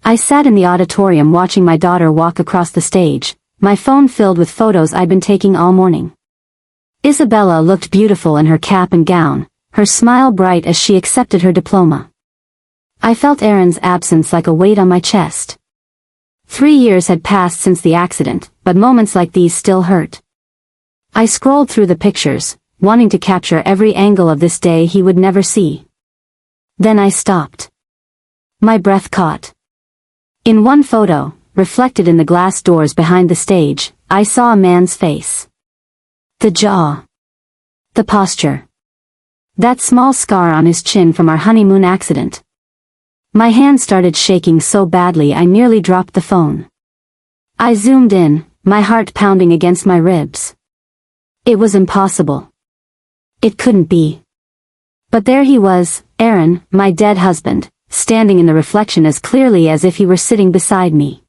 I sat in the auditorium watching my daughter walk across the stage, my phone filled with photos I'd been taking all morning. Isabella looked beautiful in her cap and gown, her smile bright as she accepted her diploma. I felt Aaron's absence like a weight on my chest. 3 years had passed since the accident, but moments like these still hurt. I scrolled through the pictures, wanting to capture every angle of this day he would never see. Then I stopped. My breath caught. In one photo, reflected in the glass doors behind the stage, I saw a man's face. The jaw. The posture. That small scar on his chin from our honeymoon accident. My hand started shaking so badly I nearly dropped the phone. I zoomed in, my heart pounding against my ribs. It was impossible. It couldn't be. But there he was, Aaron, my dead husband, standing in the reflection as clearly as if he were sitting beside me.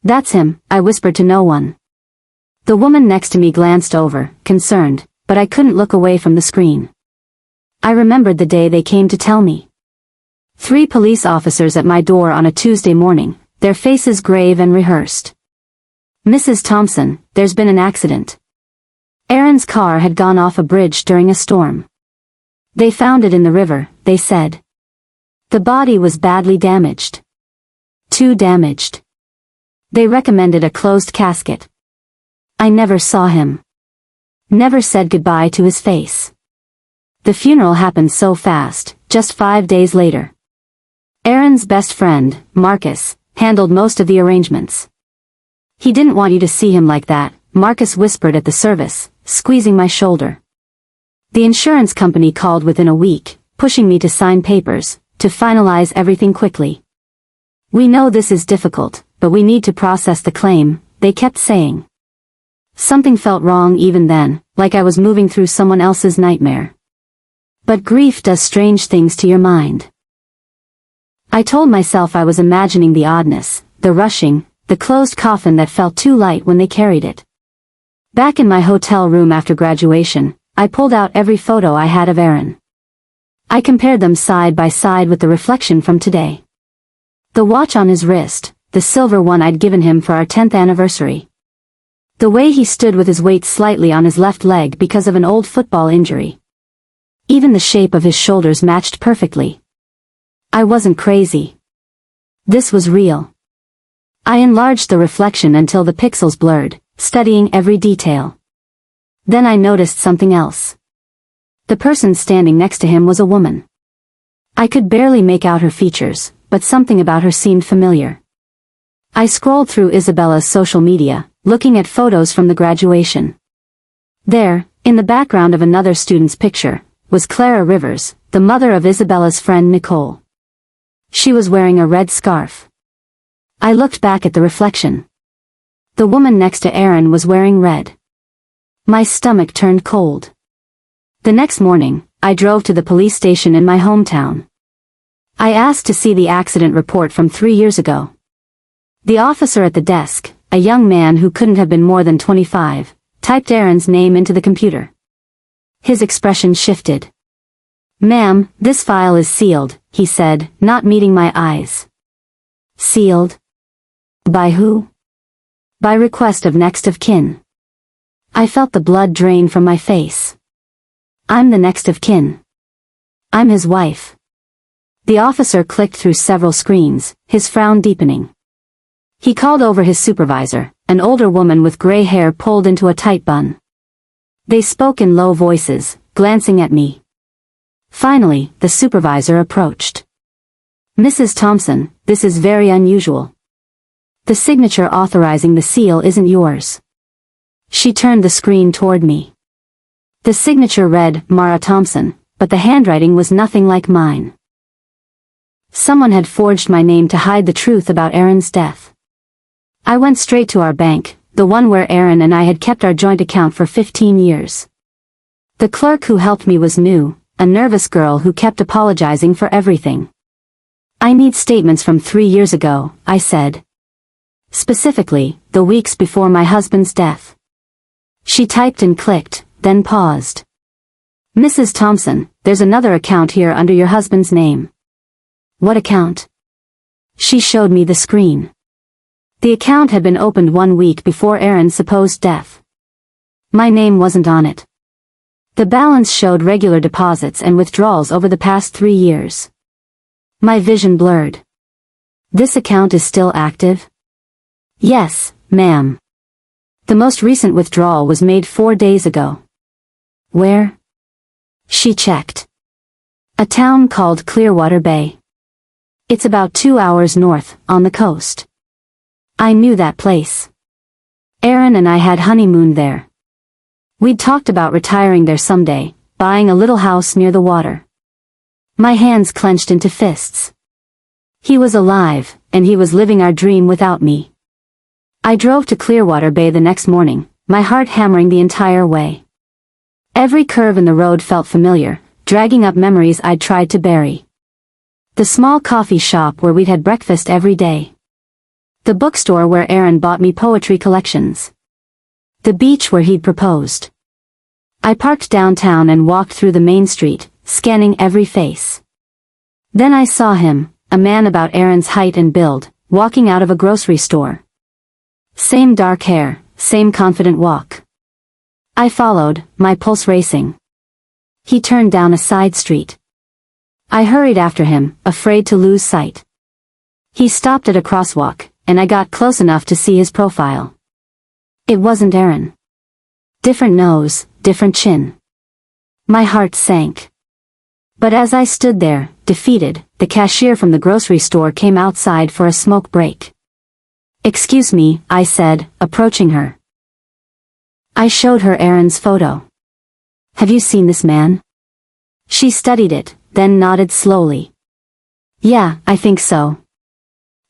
"That's him," I whispered to no one. The woman next to me glanced over, concerned, but I couldn't look away from the screen. I remembered the day they came to tell me. 3 police officers at my door on a Tuesday morning, their faces grave and rehearsed. "Mrs. Thompson, there's been an accident. Aaron's car had gone off a bridge during a storm. They found it in the river," they said. "The body was badly damaged. Too damaged. They recommended a closed casket." I never saw him. Never said goodbye to his face. The funeral happened so fast, just 5 days later. Aaron's best friend, Marcus, handled most of the arrangements. "He didn't want you to see him like that," Marcus whispered at the service, squeezing my shoulder. The insurance company called within a week, pushing me to sign papers, to finalize everything quickly. "We know this is difficult, but we need to process the claim," they kept saying. Something felt wrong even then, like I was moving through someone else's nightmare. But grief does strange things to your mind. I told myself I was imagining the oddness, the rushing, the closed coffin that felt too light when they carried it. Back in my hotel room after graduation, I pulled out every photo I had of Aaron. I compared them side by side with the reflection from today. The watch on his wrist, the silver one I'd given him for our 10th anniversary. The way he stood with his weight slightly on his left leg because of an old football injury. Even the shape of his shoulders matched perfectly. I wasn't crazy. This was real. I enlarged the reflection until the pixels blurred, studying every detail. Then I noticed something else. The person standing next to him was a woman. I could barely make out her features, but something about her seemed familiar. I scrolled through Isabella's social media, looking at photos from the graduation. There, in the background of another student's picture, was Clara Rivers, the mother of Isabella's friend Nicole. She was wearing a red scarf. I looked back at the reflection. The woman next to Aaron was wearing red. My stomach turned cold. The next morning, I drove to the police station in my hometown. I asked to see the accident report from 3 years ago. The officer at the desk, a young man who couldn't have been more than 25, typed Aaron's name into the computer. His expression shifted. "Ma'am, this file is sealed," he said, not meeting my eyes. "Sealed? By who?" "By request of next of kin." I felt the blood drain from my face. I'm the next of kin. I'm his wife. The officer clicked through several screens, his frown deepening. He called over his supervisor, an older woman with gray hair pulled into a tight bun. They spoke in low voices, glancing at me. Finally, the supervisor approached. "Mrs. Thompson, this is very unusual. The signature authorizing the seal isn't yours." She turned the screen toward me. The signature read, Mara Thompson, but the handwriting was nothing like mine. Someone had forged my name to hide the truth about Aaron's death. I went straight to our bank, the one where Aaron and I had kept our joint account for 15 years. The clerk who helped me was new, a nervous girl who kept apologizing for everything. "I need statements from 3 years ago," I said. "Specifically, the weeks before my husband's death." She typed and clicked, then paused. "Mrs. Thompson, there's another account here under your husband's name." "What account?" She showed me the screen. The account had been opened 1 week before Aaron's supposed death. My name wasn't on it. The balance showed regular deposits and withdrawals over the past 3 years. My vision blurred. This account is still active? Yes, ma'am. The most recent withdrawal was made 4 days ago. Where? She checked. A town called Clearwater Bay. It's about 2 hours north, on the coast. I knew that place. Aaron and I had honeymooned there. We'd talked about retiring there someday, buying a little house near the water. My hands clenched into fists. He was alive, and he was living our dream without me. I drove to Clearwater Bay the next morning, my heart hammering the entire way. Every curve in the road felt familiar, dragging up memories I'd tried to bury. The small coffee shop where we'd had breakfast every day. The bookstore where Aaron bought me poetry collections. The beach where he'd proposed. I parked downtown and walked through the main street, scanning every face. Then I saw him, a man about Aaron's height and build, walking out of a grocery store. Same dark hair, same confident walk. I followed, my pulse racing. He turned down a side street. I hurried after him, afraid to lose sight. He stopped at a crosswalk, and I got close enough to see his profile. It wasn't Aaron. Different nose, different chin. My heart sank. But as I stood there, defeated, the cashier from the grocery store came outside for a smoke break. "Excuse me," I said, approaching her. I showed her Aaron's photo. "Have you seen this man?" She studied it, then nodded slowly. "Yeah, I think so.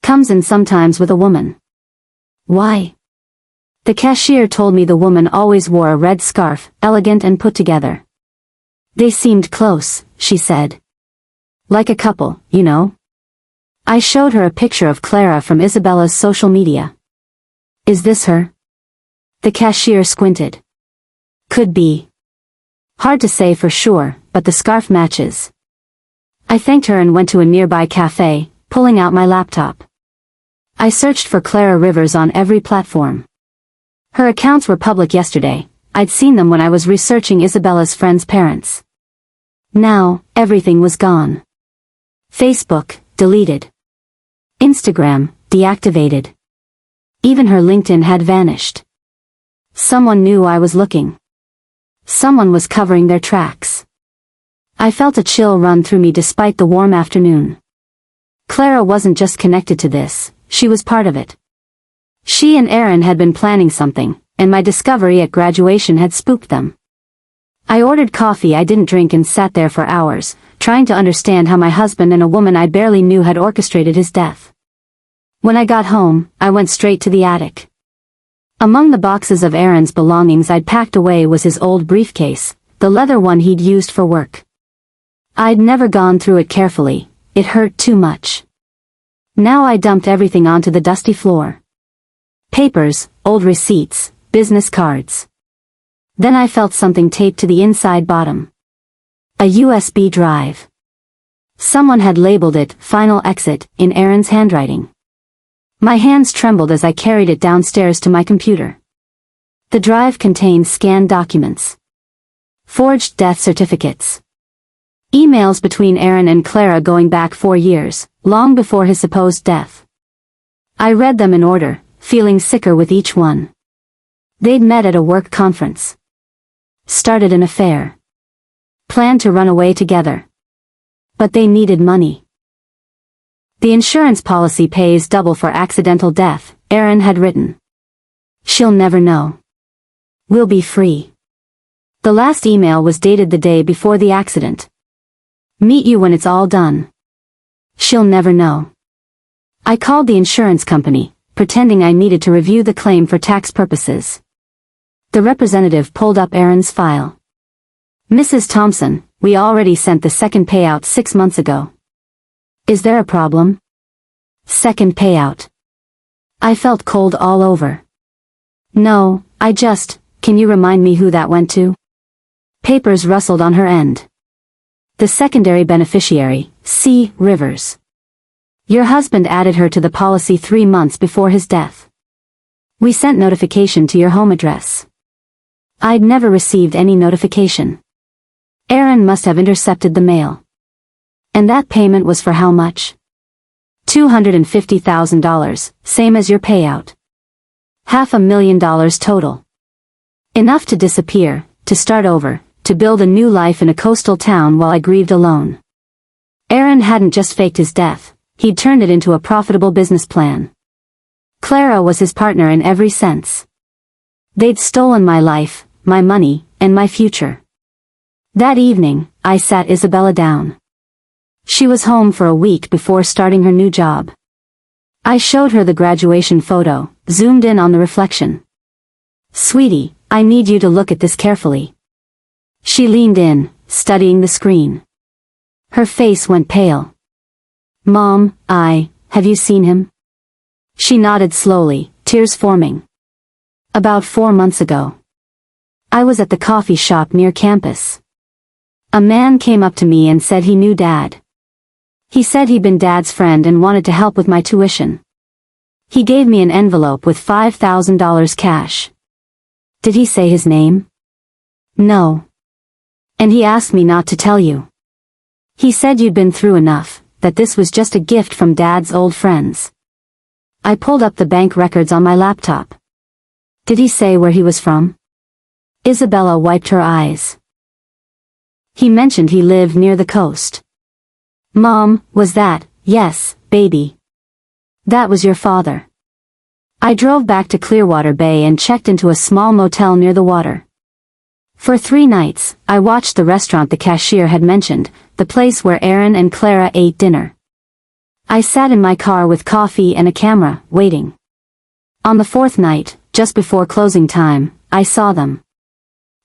Comes in sometimes with a woman." "Why?" The cashier told me the woman always wore a red scarf, elegant and put together. "They seemed close," she said. "Like a couple, you know." I showed her a picture of Clara from Isabella's social media. "Is this her?" The cashier squinted. "Could be. Hard to say for sure, but the scarf matches." I thanked her and went to a nearby cafe, pulling out my laptop. I searched for Clara Rivers on every platform. Her accounts were public yesterday. I'd seen them when I was researching Isabella's friends' parents. Now, everything was gone. Facebook, deleted. Instagram, deactivated. Even her LinkedIn had vanished. Someone knew I was looking. Someone was covering their tracks. I felt a chill run through me despite the warm afternoon. Clara wasn't just connected to this, she was part of it. She and Aaron had been planning something, and my discovery at graduation had spooked them. I ordered coffee I didn't drink and sat there for hours, trying to understand how my husband and a woman I barely knew had orchestrated his death. When I got home, I went straight to the attic. Among the boxes of Aaron's belongings I'd packed away was his old briefcase, the leather one he'd used for work. I'd never gone through it carefully, it hurt too much. Now I dumped everything onto the dusty floor. Papers, old receipts, business cards. Then I felt something taped to the inside bottom. A USB drive. Someone had labeled it "Final Exit" in Aaron's handwriting. My hands trembled as I carried it downstairs to my computer. The drive contained scanned documents. Forged death certificates. Emails between Aaron and Clara going back 4 years, long before his supposed death. I read them in order, feeling sicker with each one. They'd met at a work conference. Started an affair. Planned to run away together. But they needed money. The insurance policy pays double for accidental death, Aaron had written. She'll never know. We'll be free. The last email was dated the day before the accident. Meet you when it's all done. She'll never know. I called the insurance company, pretending I needed to review the claim for tax purposes. The representative pulled up Aaron's file. "Mrs. Thompson, we already sent the second payout 6 months ago. Is there a problem?" Second payout. I felt cold all over. "No, can you remind me who that went to?" Papers rustled on her end. "The secondary beneficiary, C. Rivers." Your husband added her to the policy 3 months before his death. We sent notification to your home address. I'd never received any notification. Aaron must have intercepted the mail. And that payment was for how much? $250,000, same as your payout. $500,000 total. Enough to disappear, to start over, to build a new life in a coastal town while I grieved alone. Aaron hadn't just faked his death, he'd turned it into a profitable business plan. Clara was his partner in every sense. They'd stolen my life, my money, and my future. That evening, I sat Isabella down. She was home for a week before starting her new job. I showed her the graduation photo, zoomed in on the reflection. Sweetie, I need you to look at this carefully. She leaned in, studying the screen. Her face went pale. Mom, have you seen him? She nodded slowly, tears forming. About 4 months ago. I was at the coffee shop near campus. A man came up to me and said he knew Dad. He said he'd been Dad's friend and wanted to help with my tuition. He gave me an envelope with $5,000 cash. Did he say his name? No. And he asked me not to tell you. He said you'd been through enough, that this was just a gift from Dad's old friends. I pulled up the bank records on my laptop. Did he say where he was from? Isabella wiped her eyes. He mentioned he lived near the coast. Mom, was that? Yes, baby. That was your father. I drove back to Clearwater Bay and checked into a small motel near the water. For 3 nights, I watched the restaurant the cashier had mentioned, the place where Aaron and Clara ate dinner. I sat in my car with coffee and a camera, waiting. On the 4th night, just before closing time, I saw them.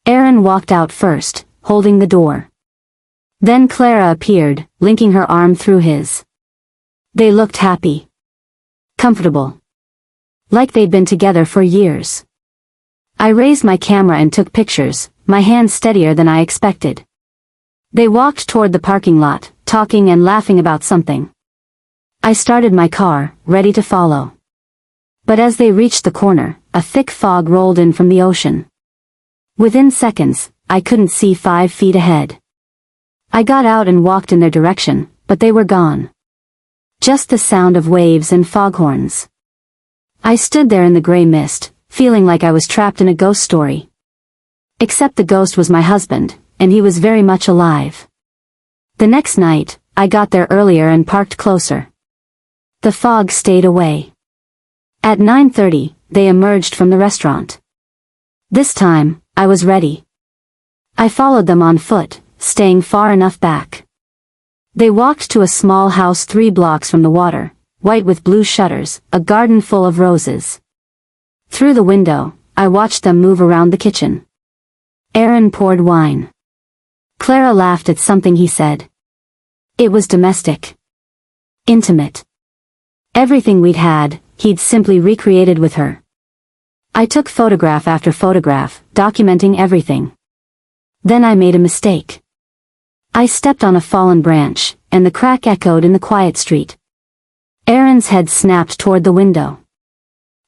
Aaron walked out first, holding the door. Then Clara appeared, linking her arm through his. They looked happy. Comfortable. Like they'd been together for years. I raised my camera and took pictures, my hand steadier than I expected. They walked toward the parking lot, talking and laughing about something. I started my car, ready to follow. But as they reached the corner, a thick fog rolled in from the ocean. Within seconds, I couldn't see 5 feet ahead. I got out and walked in their direction, but they were gone. Just the sound of waves and foghorns. I stood there in the gray mist, feeling like I was trapped in a ghost story. Except the ghost was my husband, and he was very much alive. The next night, I got there earlier and parked closer. The fog stayed away. At 9:30, they emerged from the restaurant. This time, I was ready. I followed them on foot, staying far enough back. They walked to a small house 3 blocks from the water, white with blue shutters, a garden full of roses. Through the window, I watched them move around the kitchen. Aaron poured wine. Clara laughed at something he said. It was domestic. Intimate. Everything we'd had, he'd simply recreated with her. I took photograph after photograph, documenting everything. Then I made a mistake. I stepped on a fallen branch, and the crack echoed in the quiet street. Aaron's head snapped toward the window.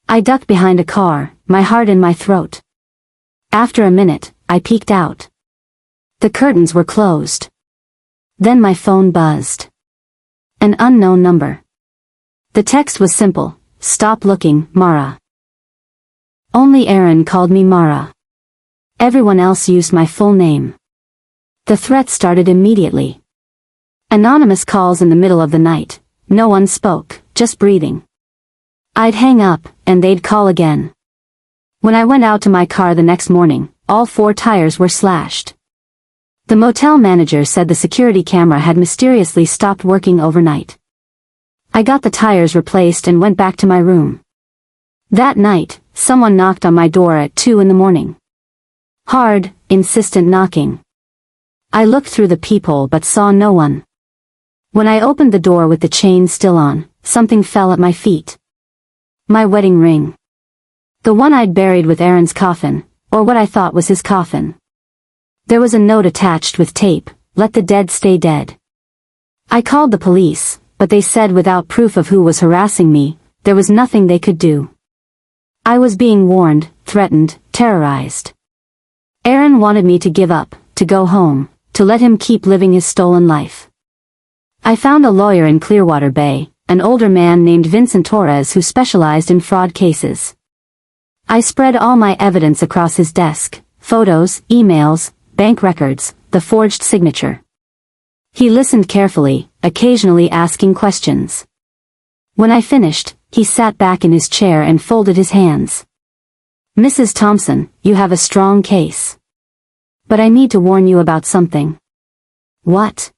I ducked behind a car, my heart in my throat. After a minute, I peeked out. The curtains were closed. Then my phone buzzed. An unknown number. The text was simple, "Stop looking, Mara." Only Aaron called me Mara. Everyone else used my full name. The threat started immediately. Anonymous calls in the middle of the night. No one spoke, just breathing. I'd hang up, and they'd call again. When I went out to my car the next morning, all 4 tires were slashed. The motel manager said the security camera had mysteriously stopped working overnight. I got the tires replaced and went back to my room. That night, someone knocked on my door at 2 in the morning. Hard, insistent knocking. I looked through the peephole but saw no one. When I opened the door with the chain still on, something fell at my feet. My wedding ring. The one I'd buried with Aaron's coffin, or what I thought was his coffin. There was a note attached with tape, "Let the dead stay dead." I called the police, but they said without proof of who was harassing me, there was nothing they could do. I was being warned, threatened, terrorized. Aaron wanted me to give up, to go home, to let him keep living his stolen life. I found a lawyer in Clearwater Bay, an older man named Vincent Torres who specialized in fraud cases. I spread all my evidence across his desk, photos, emails, bank records, the forged signature. He listened carefully, occasionally asking questions. When I finished, he sat back in his chair and folded his hands. "Mrs. Thompson, you have a strong case. But I need to warn you about something." "What?"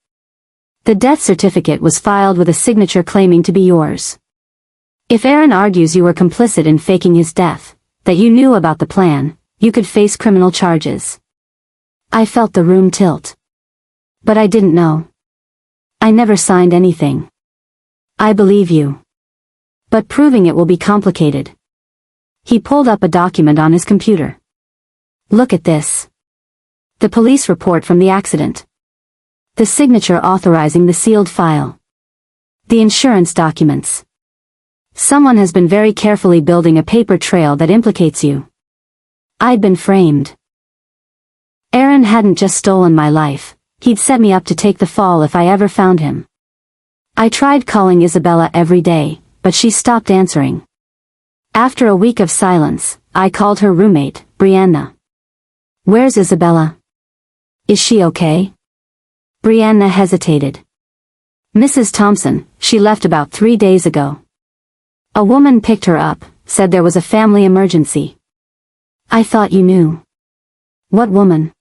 "The death certificate was filed with a signature claiming to be yours. If Aaron argues you were complicit in faking his death, that you knew about the plan, you could face criminal charges." I felt the room tilt. "But I didn't know. I never signed anything." "I believe you. But proving it will be complicated." He pulled up a document on his computer. "Look at this. The police report from the accident. The signature authorizing the sealed file. The insurance documents. Someone has been very carefully building a paper trail that implicates you. I'd been framed." Aaron hadn't just stolen my life, he'd set me up to take the fall if I ever found him. I tried calling Isabella every day, but she stopped answering. After a week of silence, I called her roommate, Brianna. "Where's Isabella? Is she okay?" Brianna hesitated. "Mrs. Thompson, she left about 3 days ago. A woman picked her up, said there was a family emergency." "I thought you knew." "What woman?"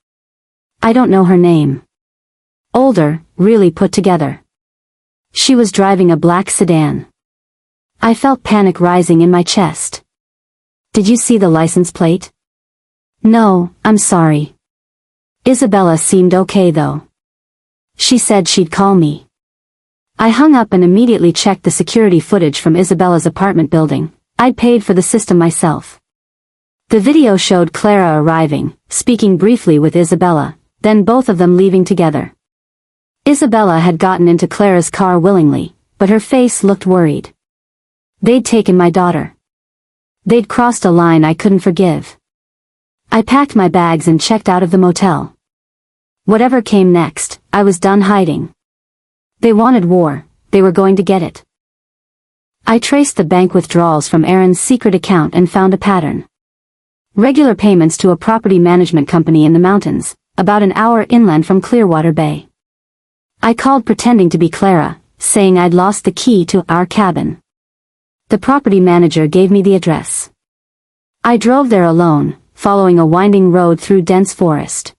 "I don't know her name. Older, really put together. She was driving a black sedan." I felt panic rising in my chest. "Did you see the license plate?" "No, I'm sorry." Isabella seemed okay though. She said she'd call me. I hung up and immediately checked the security footage from Isabella's apartment building. I'd paid for the system myself. The video showed Clara arriving, speaking briefly with Isabella, then both of them leaving together. Isabella had gotten into Clara's car willingly, but her face looked worried. They'd taken my daughter. They'd crossed a line I couldn't forgive. I packed my bags and checked out of the motel. Whatever came next, I was done hiding. They wanted war, they were going to get it. I traced the bank withdrawals from Aaron's secret account and found a pattern. Regular payments to a property management company in the mountains, about an hour inland from Clearwater Bay. I called pretending to be Clara, saying I'd lost the key to our cabin. The property manager gave me the address. I drove there alone, following a winding road through dense forest.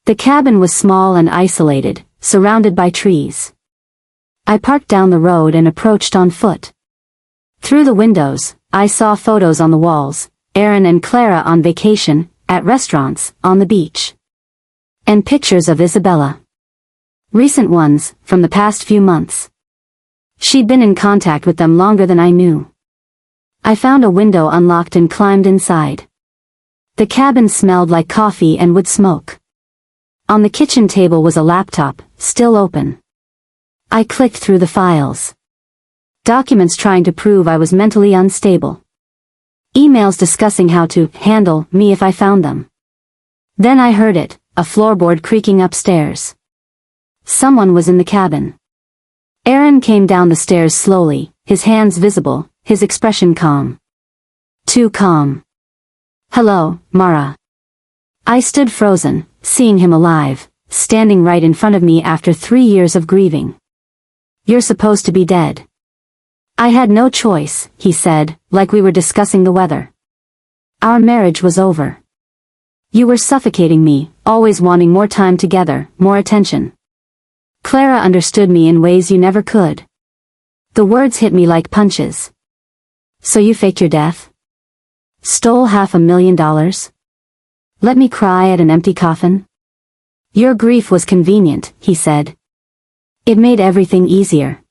The cabin was small and isolated, surrounded by trees. I parked down the road and approached on foot. Through the windows, I saw photos on the walls, Aaron and Clara on vacation, at restaurants, on the beach. And pictures of Isabella. Recent ones, from the past few months. She'd been in contact with them longer than I knew. I found a window unlocked and climbed inside. The cabin smelled like coffee and wood smoke. On the kitchen table was a laptop, still open. I clicked through the files. Documents trying to prove I was mentally unstable. Emails discussing how to handle me if I found them. Then I heard it, a floorboard creaking upstairs. Someone was in the cabin. Aaron came down the stairs slowly, his hands visible, his expression calm. Too calm. "Hello, Mara." I stood frozen, seeing him alive, standing right in front of me after 3 years of grieving. "You're supposed to be dead." "I had no choice," he said, like we were discussing the weather. "Our marriage was over. You were suffocating me, always wanting more time together, more attention. Clara understood me in ways you never could." The words hit me like punches. "So you faked your death? Stole $500,000? Let me cry at an empty coffin?" "Your grief was convenient," he said. "It made everything easier.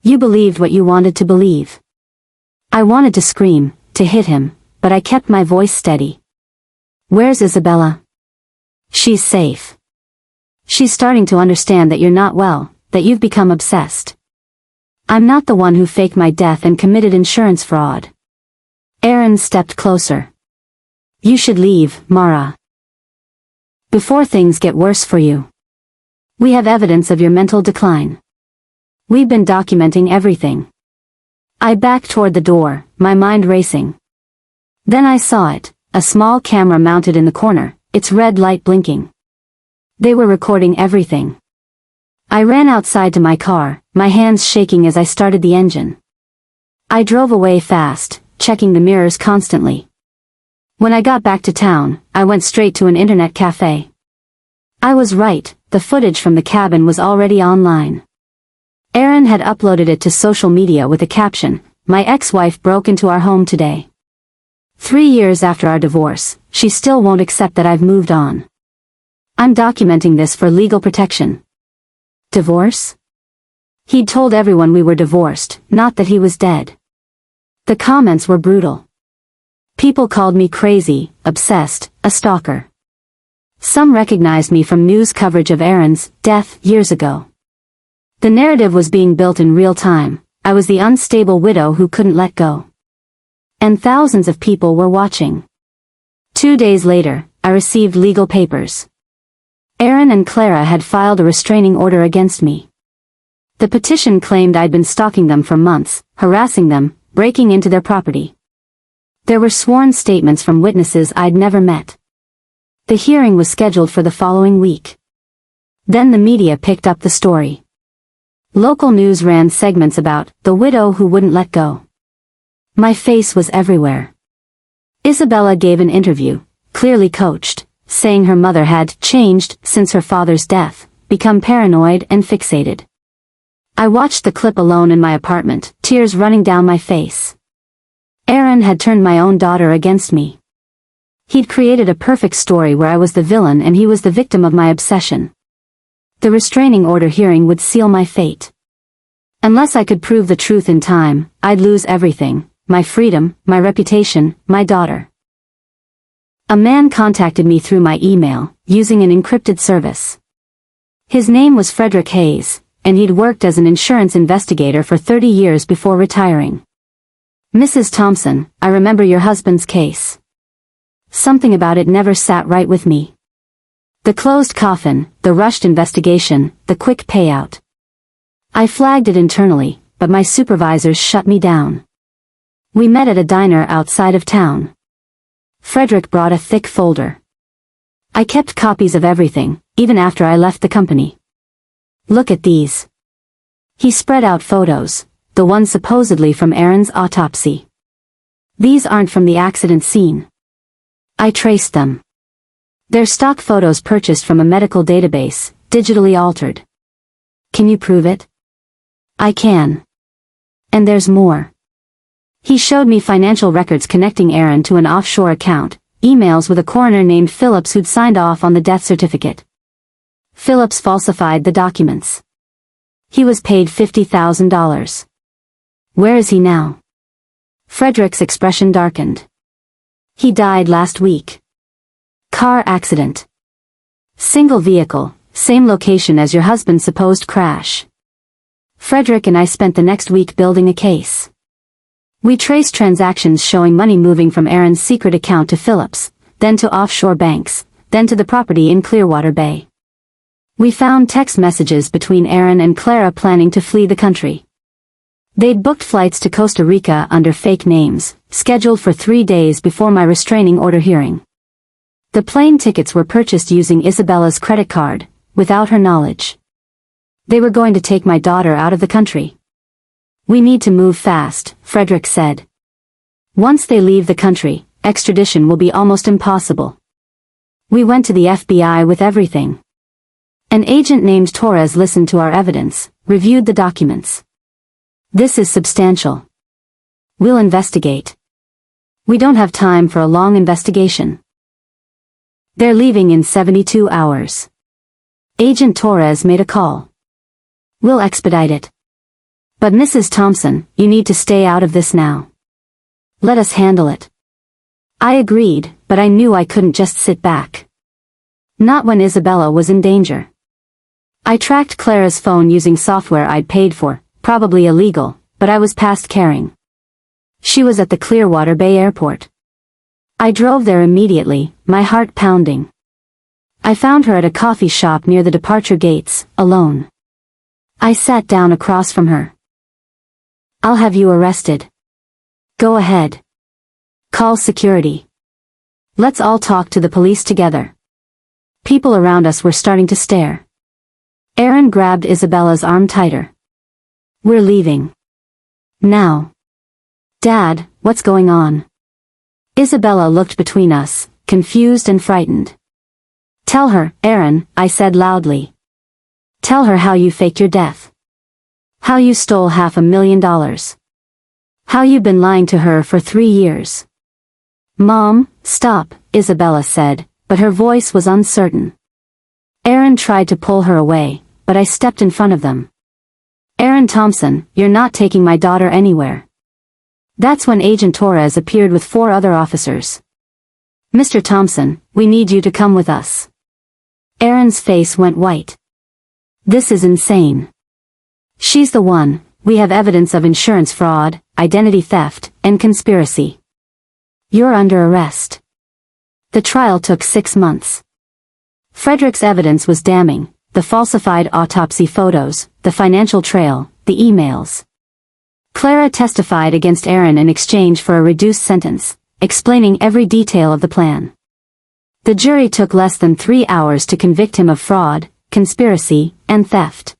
You believed what you wanted to believe." I wanted to scream, to hit him, but I kept my voice steady. "Where's Isabella?" "She's safe. She's starting to understand that you're not well, that you've become obsessed. I'm not the one who faked my death and committed insurance fraud. Aaron stepped closer. You should leave, Mara. Before things get worse for you. We have evidence of your mental decline. We've been documenting everything. I backed toward the door, my mind racing. Then I saw it, a small camera mounted in the corner, its red light blinking. They were recording everything. I ran outside to my car, my hands shaking as I started the engine. I drove away fast, checking the mirrors constantly. When I got back to town, I went straight to an internet cafe. I was right, the footage from the cabin was already online. Aaron had uploaded it to social media with a caption, "My ex-wife broke into our home today." 3 years after our divorce, she still won't accept that I've moved on. I'm documenting this for legal protection. Divorce? He'd told everyone we were divorced, not that he was dead. The comments were brutal. People called me crazy, obsessed, a stalker. Some recognized me from news coverage of Aaron's death years ago. The narrative was being built in real time. I was the unstable widow who couldn't let go. And thousands of people were watching. 2 days later, I received legal papers. Aaron and Clara had filed a restraining order against me. The petition claimed I'd been stalking them for months, harassing them, breaking into their property. There were sworn statements from witnesses I'd never met. The hearing was scheduled for the following week. Then the media picked up the story. Local news ran segments about the widow who wouldn't let go. My face was everywhere. Isabella gave an interview, clearly coached, saying her mother had changed since her father's death, become paranoid and fixated. I watched the clip alone in my apartment, tears running down my face. Aaron had turned my own daughter against me. He'd created a perfect story where I was the villain and he was the victim of my obsession. The restraining order hearing would seal my fate. Unless I could prove the truth in time, I'd lose everything, my freedom, my reputation, my daughter. A man contacted me through my email, using an encrypted service. His name was Frederick Hayes, and he'd worked as an insurance investigator for 30 years before retiring. Mrs. Thompson, I remember your husband's case. Something about it never sat right with me. The closed coffin, the rushed investigation, the quick payout. I flagged it internally, but my supervisors shut me down. We met at a diner outside of town. Frederick brought a thick folder. I kept copies of everything, even after I left the company. Look at these. He spread out photos, the ones supposedly from Aaron's autopsy. These aren't from the accident scene. I traced them. They're stock photos purchased from a medical database, digitally altered. Can you prove it? I can. And there's more. He showed me financial records connecting Aaron to an offshore account, emails with a coroner named Phillips who'd signed off on the death certificate. Phillips falsified the documents. He was paid $50,000. Where is he now? Frederick's expression darkened. He died last week. Car accident. Single vehicle, same location as your husband's supposed crash. Frederick and I spent the next week building a case. We traced transactions showing money moving from Aaron's secret account to Phillips, then to offshore banks, then to the property in Clearwater Bay. We found text messages between Aaron and Clara planning to flee the country. They'd booked flights to Costa Rica under fake names, scheduled for 3 days before my restraining order hearing. The plane tickets were purchased using Isabella's credit card, without her knowledge. They were going to take my daughter out of the country. We need to move fast, Frederick said. Once they leave the country, extradition will be almost impossible. We went to the FBI with everything. An agent named Torres listened to our evidence, reviewed the documents. This is substantial. We'll investigate. We don't have time for a long investigation. They're leaving in 72 hours. Agent Torres made a call. We'll expedite it. But Mrs. Thompson, you need to stay out of this now. Let us handle it. I agreed, but I knew I couldn't just sit back. Not when Isabella was in danger. I tracked Clara's phone using software I'd paid for, probably illegal, but I was past caring. She was at the Clearwater Bay Airport. I drove there immediately, my heart pounding. I found her at a coffee shop near the departure gates, alone. I sat down across from her. "I'll have you arrested." "Go ahead. Call security. Let's all talk to the police together." People around us were starting to stare. Aaron grabbed Isabella's arm tighter. "We're leaving. Now." "Dad, what's going on?" Isabella looked between us, confused and frightened. "Tell her, Aaron," I said loudly. "Tell her how you faked your death. How you stole $500,000. How you've been lying to her for 3 years." "Mom, stop," Isabella said, but her voice was uncertain. Aaron tried to pull her away, but I stepped in front of them. "Aaron Thompson, you're not taking my daughter anywhere." That's when Agent Torres appeared with 4 other officers. "Mr. Thompson, we need you to come with us." Aaron's face went white. "This is insane. She's the one. We have evidence of insurance fraud, identity theft, and conspiracy. You're under arrest." The trial took 6 months. Frederick's evidence was damning: the falsified autopsy photos, the financial trail, the emails. Clara testified against Aaron in exchange for a reduced sentence, explaining every detail of the plan. The jury took less than 3 hours to convict him of fraud, conspiracy, and theft.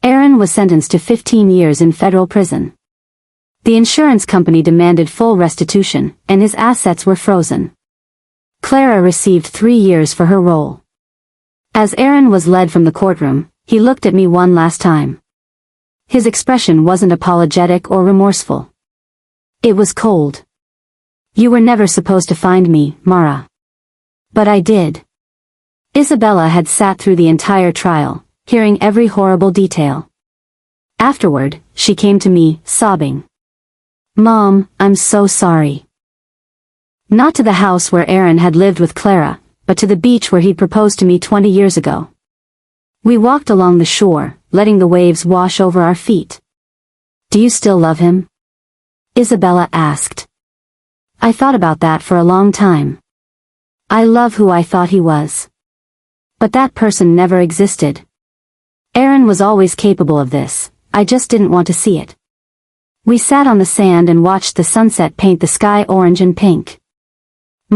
Aaron was sentenced to 15 years in federal prison. The insurance company demanded full restitution, and his assets were frozen. Clara received 3 years for her role. As Aaron was led from the courtroom, he looked at me one last time. His expression wasn't apologetic or remorseful. It was cold. "You were never supposed to find me, Mara." "But I did." Isabella had sat through the entire trial, hearing every horrible detail. Afterward, she came to me, sobbing. "Mom, I'm so sorry." Not to the house where Aaron had lived with Clara, but to the beach where he'd proposed to me 20 years ago. We walked along the shore, letting the waves wash over our feet. "Do you still love him?" Isabella asked. I thought about that for a long time. I love who I thought he was. But that person never existed. Aaron was always capable of this, I just didn't want to see it. We sat on the sand and watched the sunset paint the sky orange and pink.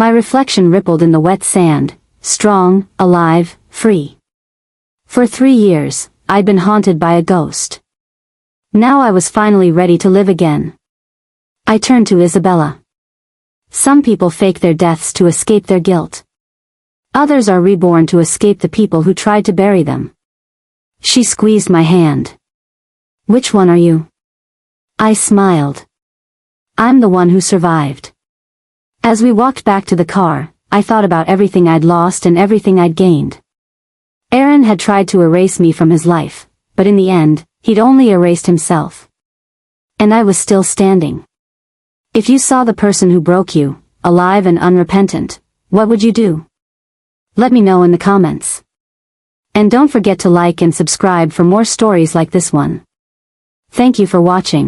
My reflection rippled in the wet sand, strong, alive, free. For 3 years, I'd been haunted by a ghost. Now I was finally ready to live again. I turned to Isabella. Some people fake their deaths to escape their guilt. Others are reborn to escape the people who tried to bury them. She squeezed my hand. "Which one are you?" I smiled. "I'm the one who survived." As we walked back to the car, I thought about everything I'd lost and everything I'd gained. Aaron had tried to erase me from his life, but in the end, he'd only erased himself. And I was still standing. If you saw the person who broke you, alive and unrepentant, what would you do? Let me know in the comments. And don't forget to like and subscribe for more stories like this one. Thank you for watching.